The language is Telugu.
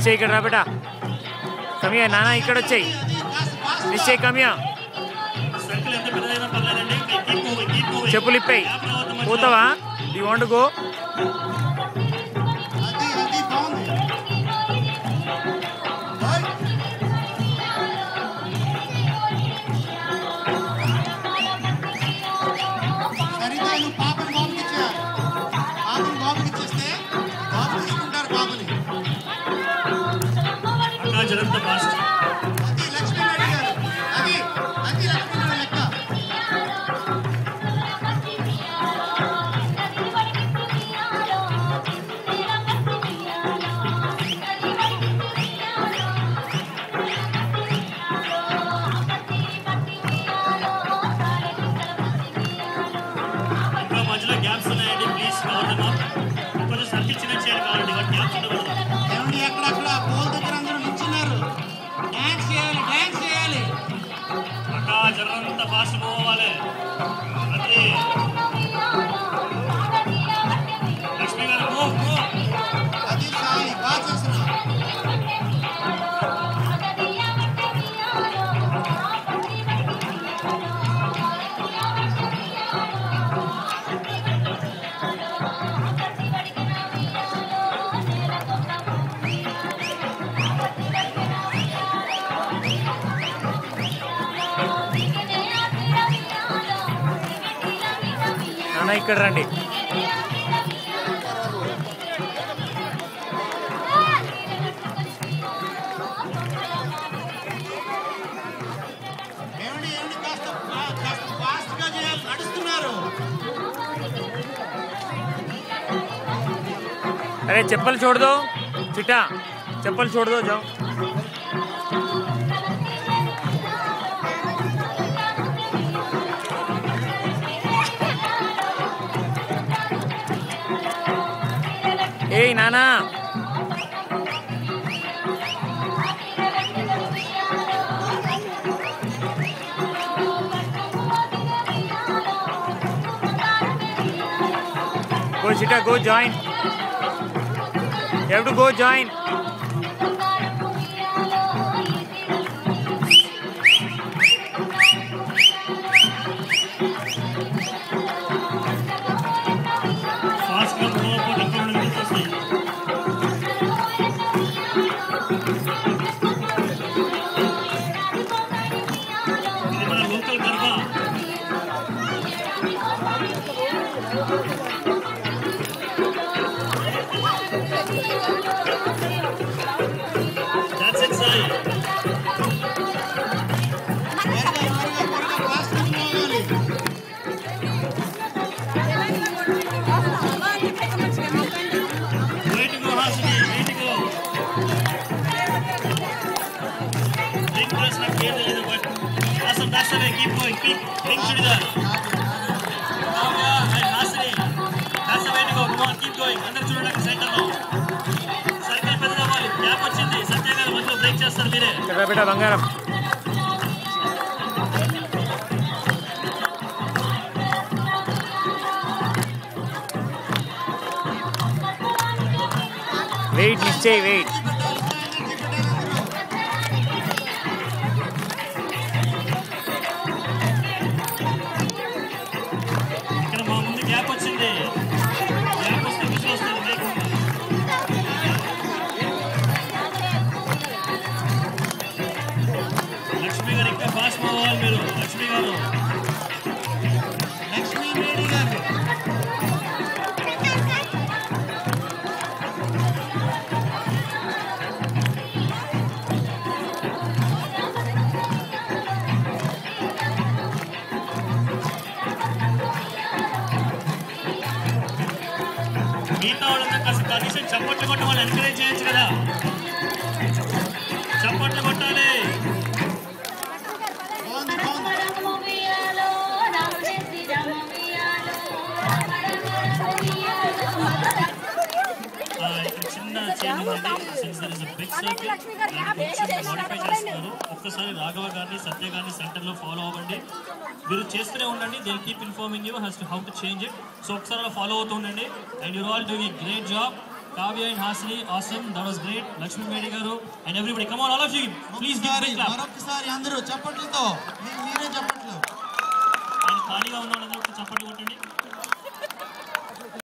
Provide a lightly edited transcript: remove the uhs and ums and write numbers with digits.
నిశ్చయ్ ఇక్కడ రా బేటా. కమియా నాన్న ఇక్కడ వచ్చాయి. నిశ్చయ్ కమియా. చెప్పులు ఇప్పాయి. పోతావా? You want to go? ఇక్కడ రండి. अरे चप्पल छोड़ दो चिटा, चप्पल छोड़ दो, जाओ. ए नाना go Chita, go join. You have to go join. बेटा बंगारम वेट निश्चय वेट చప్పట్లు కొట్ట వాళ్ళు ఎంకరేజ్ చేయొచ్చు కదా, చప్పట్లు కొట్టాలి. చిన్న చేంజ్ మోడిఫై చేస్తున్నారు. ఒక్కసారి రాఘవ గారిని సత్య గారిని సెంటర్లో ఫాలో అవ్వండి. మీరు చేస్తూనే ఉండండి. They keep informing you how to change it. So ఒకసారి ఫాలో అవుతూ ఉండండి. And your all doing a great job. Kavya and Hasini, awesome. That was great. Lakshmi Medi garu and everybody. Come on, all of you. Please give big clap. మరొకసారి అందరూ చప్పట్లతో మీరే చప్పట్లు. And ఖాళీగా ఉన్న వాళ్ళందరూ చప్పట్లు కొట్టండి.